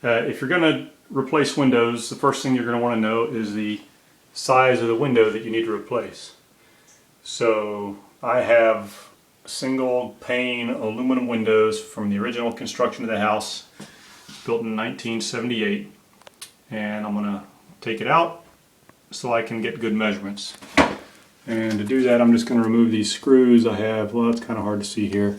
If you're going to replace windows, the first thing you're going to want to know is the size of the window that you need to replace. So I have single pane aluminum windows from the original construction of the house, built in 1978, and I'm going to take it out so I can get good measurements. And to do that, I'm just going to remove these screws I have. Well, it's kind of hard to see here,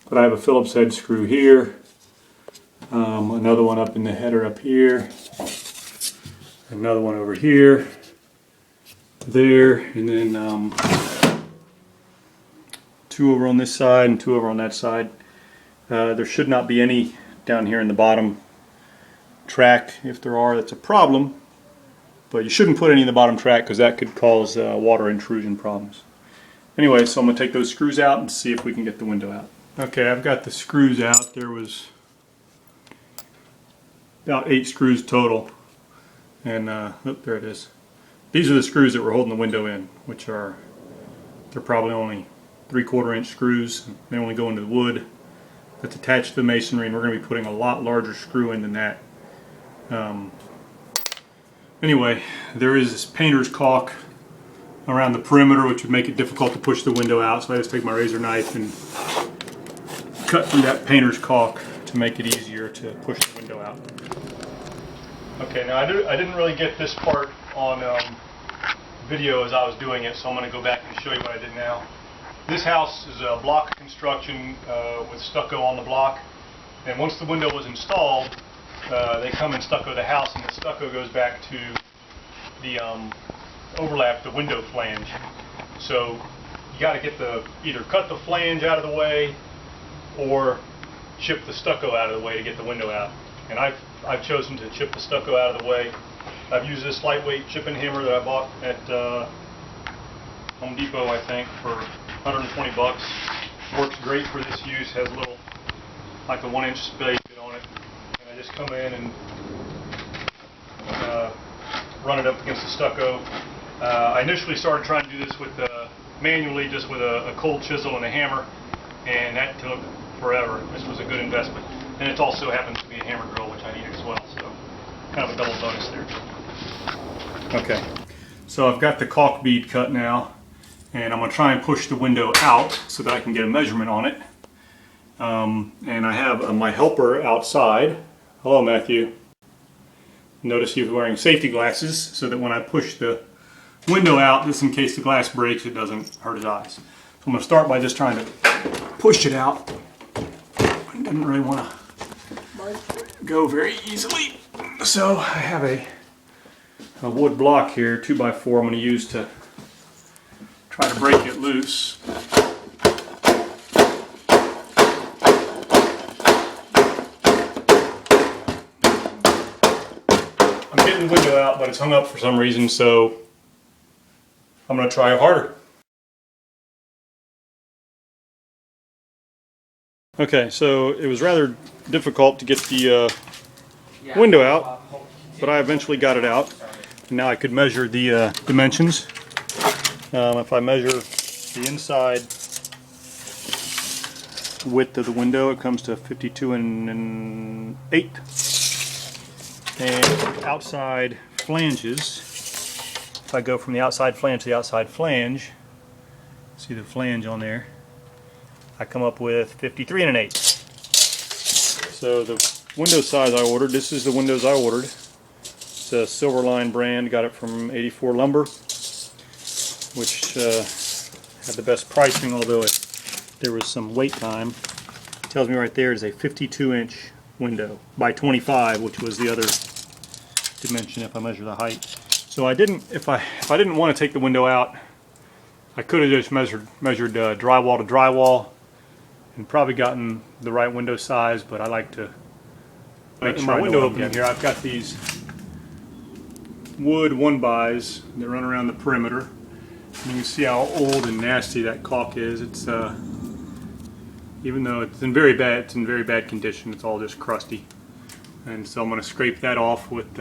but I have a Phillips head screw here, another one up in the header up here, another one over here, there, and then two over on this side and two over on that side. There should not be any down here in the bottom track. If there are, that's a problem, but you shouldn't put any in the bottom track because that could cause water intrusion problems. Anyway, so I'm going to take those screws out and see if we can get the window out. Okay, I've got the screws out. There was about 8 screws total, and oh, there it is. These are the screws that were holding the window in, which are, they're probably only 3/4 inch screws. They only go into the wood that's attached to the masonry, and we're going to be putting a lot larger screw in than that. Anyway, there is this painter's caulk around the perimeter, which would make it difficult to push the window out, so I just take my razor knife and cut through that painter's caulk to make it easier to push the window out. Okay, now I didn't really get this part on video as I was doing it, so I'm going to go back and show you what I did now. This house is a block construction with stucco on the block, and once the window was installed, they come and stucco the house, and the stucco goes back to the overlap the window flange. So you got to get either cut the flange out of the way or chip the stucco out of the way to get the window out. And I've chosen to chip the stucco out of the way. I've used this lightweight chipping hammer that I bought at Home Depot, I think, for 120 bucks. Works great for this use. Has a little, like a 1-inch spade on it. And I just come in and run it up against the stucco. I initially started trying to do this with manually, just with a cold chisel and a hammer, and that took forever. This was a good investment. And it also happens to be a hammer drill, which I need as well, so kind of a double bonus there. Okay, so I've got the caulk bead cut now, and I'm going to try and push the window out so that I can get a measurement on it. And I have my helper outside. Hello, Matthew. Notice he's wearing safety glasses so that when I push the window out, just in case the glass breaks, it doesn't hurt his eyes. So I'm going to start by just trying to push it out. I didn't really want to go very easily. So I have a wood block here, 2x4, I'm going to use to try to break it loose. I'm getting the window out, but it's hung up for some reason, so I'm going to try harder. Okay, so it was rather difficult to get the window out, but I eventually got it out. Now I could measure the dimensions. If I measure the inside width of the window, it comes to 52 and 8. And outside flanges, if I go from the outside flange to the outside flange, see the flange on there, I come up with 53 and an 8. So the window size I ordered, this is the windows I ordered. It's a Silverline brand, got it from 84 Lumber, which had the best pricing, although there was some wait time. It tells me right there it's a 52-inch window by 25, which was the other dimension if I measure the height. So I didn't, if I didn't want to take the window out, I could have just measured drywall to drywall and probably gotten the right window size, but I like to make sure my window opening here. I've got these wood 1-bys that run around the perimeter. And you can see how old and nasty that caulk is. It's even though it's in very bad condition. It's all just crusty, and so I'm going to scrape that off with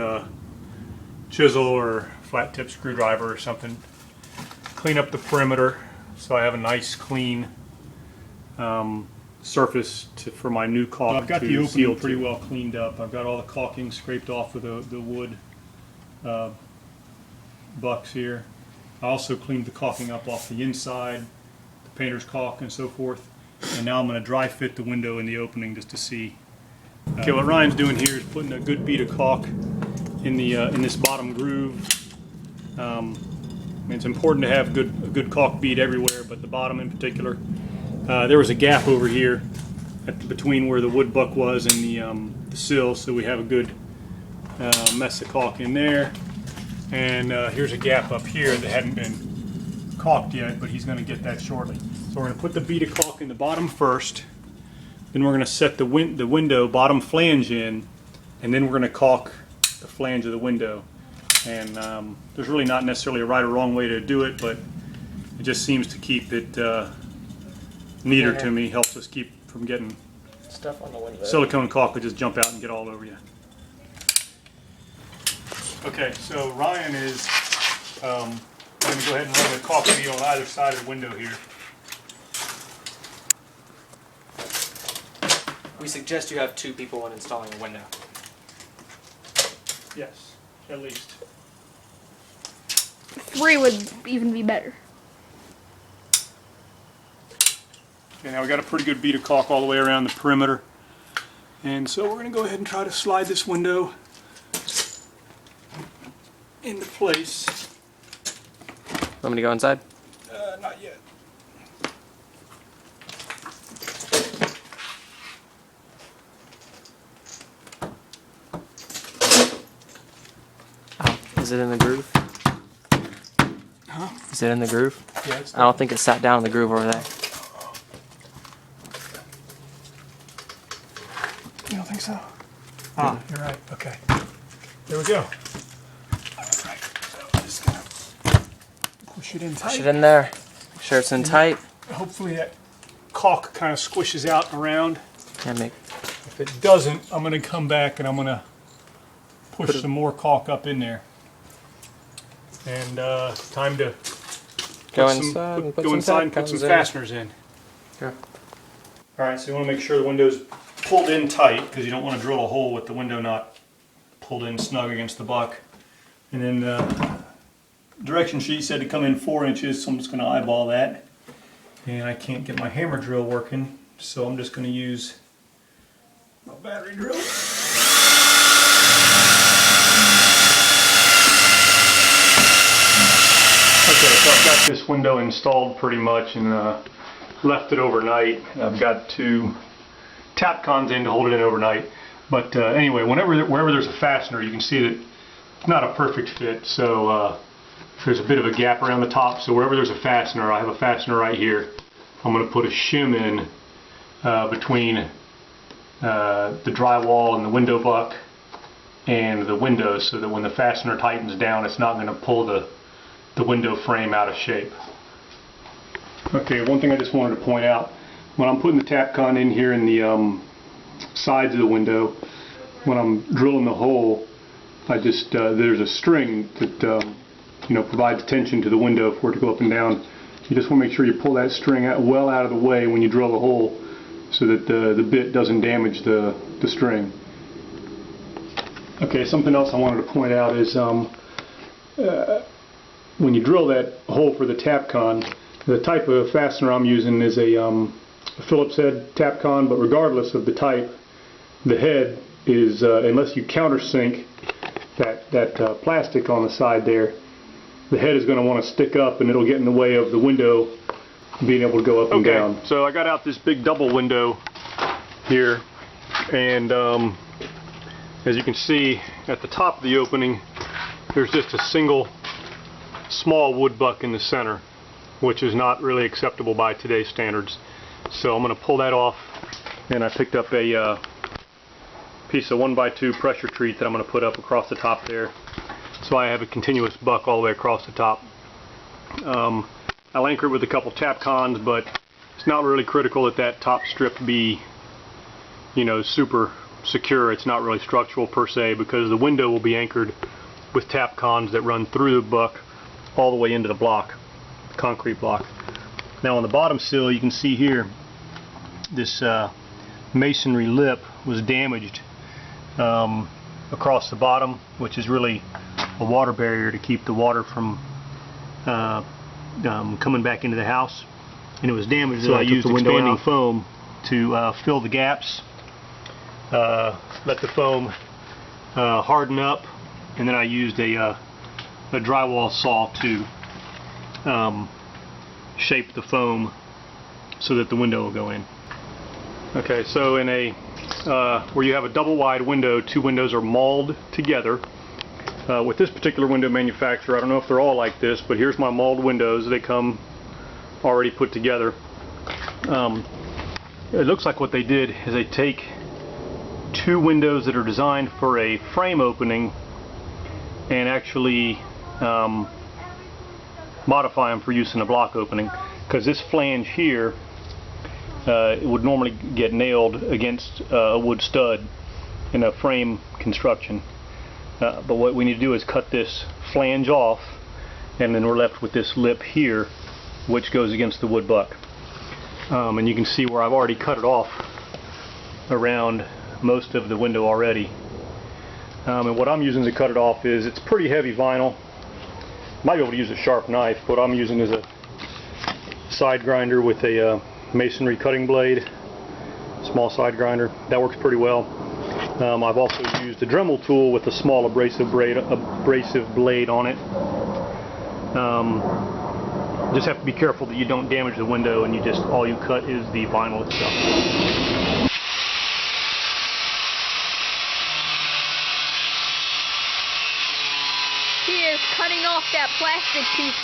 chisel or flat tip screwdriver or something. Clean up the perimeter so I have a nice clean surface for my new caulk. I've got the seal opening pretty well cleaned up. I've got all the caulking scraped off of the wood bucks here. I also cleaned the caulking up off the inside, the painter's caulk and so forth. And now I'm going to dry fit the window in the opening just to see. Okay, what Ryan's doing here is putting a good bead of caulk in this bottom groove. It's important to have a good caulk bead everywhere, but the bottom in particular. There was a gap over here between where the wood buck was and the sill, so we have a good mess of caulk in there. And here's a gap up here that hadn't been caulked yet, but he's going to get that shortly. So we're going to put the bead of caulk in the bottom first, then we're going to set the window bottom flange in, and then we're going to caulk the flange of the window. And there's really not necessarily a right or wrong way to do it, but it just seems to keep it neater to me, helps us keep from getting stuff on the window. Silicone caulk would just jump out and get all over you. Okay, so Ryan is going to go ahead and run the caulk bead on either side of the window here. We suggest you have 2 people when installing a window. Yes, at least. 3 would even be better. Okay, now we got a pretty good bead of caulk all the way around the perimeter. And so we're going to go ahead and try to slide this window into place. Want me to go inside? Not yet. Oh, is it in the groove? Huh? Is it in the groove? Yeah, it's I don't think it sat down in the groove over there. You don't think so? Ah, you're right. Okay. There we go. Alright, so I'm just going to push it in tight. Push it in there. Make sure it's in tight. Hopefully that caulk kind of squishes out and around. Yeah, If it doesn't, I'm going to come back and I'm going to push some more caulk up in there. And time to go inside and put some fasteners in. Okay. Alright, so you want to make sure the window's pulled in tight because you don't want to drill a hole with the window not pulled in snug against the buck. And then the direction sheet said to come in 4 inches, so I'm just going to eyeball that. And I can't get my hammer drill working, so I'm just going to use my battery drill. Okay, so I've got this window installed pretty much and left it overnight. I've got 2 tap cons in to hold it in overnight. But anyway, wherever there's a fastener, you can see that it's not a perfect fit. So there's a bit of a gap around the top. So wherever there's a fastener, I have a fastener right here. I'm going to put a shim in between the drywall and the window buck and the window, so that when the fastener tightens down, it's not going to pull the window frame out of shape. Okay, one thing I just wanted to point out, when I'm putting the tap con in here in the sides of the window, when I'm drilling the hole, I just there's a string that provides tension to the window for it to go up and down. You just want to make sure you pull that string well out of the way when you drill the hole, so that the bit doesn't damage the string. Okay, something else I wanted to point out is when you drill that hole for the tap con, the type of fastener I'm using is a Phillips head tap con, but regardless of the type, the head is, unless you countersink that plastic on the side there, the head is going to want to stick up and it'll get in the way of the window being able to go up and down. So I got out this big double window here, and as you can see at the top of the opening, there's just a single small wood buck in the center, which is not really acceptable by today's standards. So I'm going to pull that off, and I picked up a piece of 1x2 pressure treat that I'm going to put up across the top there, so I have a continuous buck all the way across the top. I'll anchor it with a couple tap cons, but it's not really critical that that top strip be, super secure. It's not really structural per se, because the window will be anchored with tap cons that run through the buck all the way into the block, concrete block. Now on the bottom sill, you can see here, this masonry lip was damaged across the bottom, which is really a water barrier to keep the water from coming back into the house, and it was damaged. So I used expanding foam to fill the gaps, let the foam harden up, and then I used a drywall saw to shape the foam so that the window will go in. Okay, so in a where you have a double wide window, two windows are mauled together. With this particular window manufacturer, I don't know if they're all like this, but here's my mauled windows. They come already put together. It looks like what they did is they take two windows that are designed for a frame opening and actually modify them for use in a block opening, because this flange here it would normally get nailed against a wood stud in a frame construction. But what we need to do is cut this flange off, and then we're left with this lip here, which goes against the wood buck. And you can see where I've already cut it off around most of the window already. And what I'm using to cut it off is, it's pretty heavy vinyl. Might be able to use a sharp knife. What I'm using is a side grinder with a masonry cutting blade, small side grinder. That works pretty well. I've also used a Dremel tool with a small abrasive blade on it. Just have to be careful that you don't damage the window, and all you cut is the vinyl itself. He is cutting off that plastic piece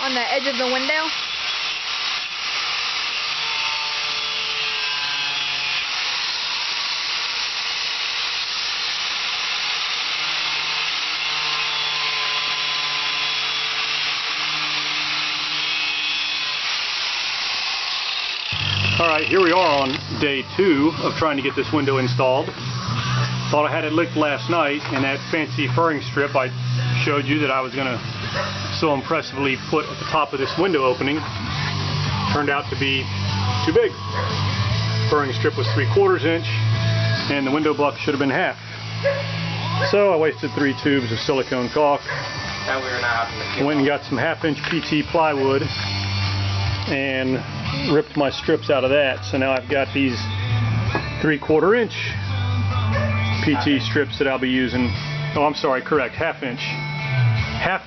on the edge of the window. Alright, here we are on day 2 of trying to get this window installed. Thought I had it licked last night, and that fancy furring strip I showed you that I was going to so impressively put at the top of this window opening turned out to be too big. Furring strip was 3/4 inch, and the window buck should have been half. So I wasted 3 tubes of silicone caulk. And we were not having to Went and got some 1/2 inch PT plywood and ripped my strips out of that. So now I've got these 3/4 inch PT strips that I'll be using. Oh, I'm sorry, correct, 1/2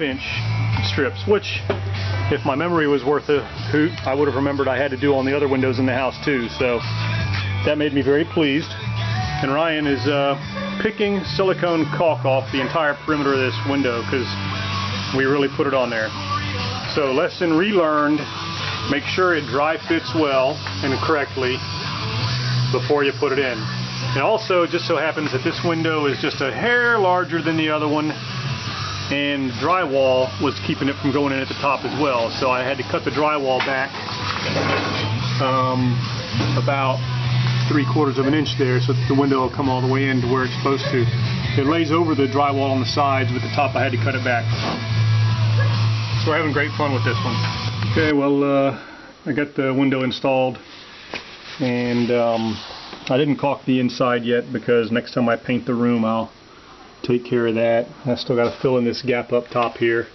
inch strips, which, if my memory was worth a hoot, I would have remembered I had to do on the other windows in the house too. So that made me very pleased. And Ryan is picking silicone caulk off the entire perimeter of this window because we really put it on there. So lesson relearned: make sure it dry fits well and correctly before you put it in. And also, it just so happens that this window is just a hair larger than the other one, and drywall was keeping it from going in at the top as well. So I had to cut the drywall back about 3/4 inch there, so that the window will come all the way in to where it's supposed to. It lays over the drywall on the sides, but the top I had to cut it back. So we're having great fun with this one. Okay, well, I got the window installed, and I didn't caulk the inside yet because next time I paint the room I'll take care of that. I still got to fill in this gap up top here.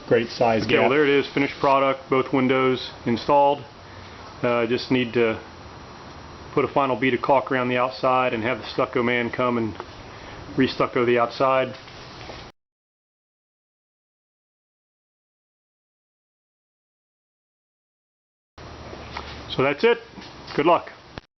Great size gap. Well, there it is, finished product, both windows installed. Just need to put a final bead of caulk around the outside and have the stucco man come and re-stucco the outside. So that's it. Good luck.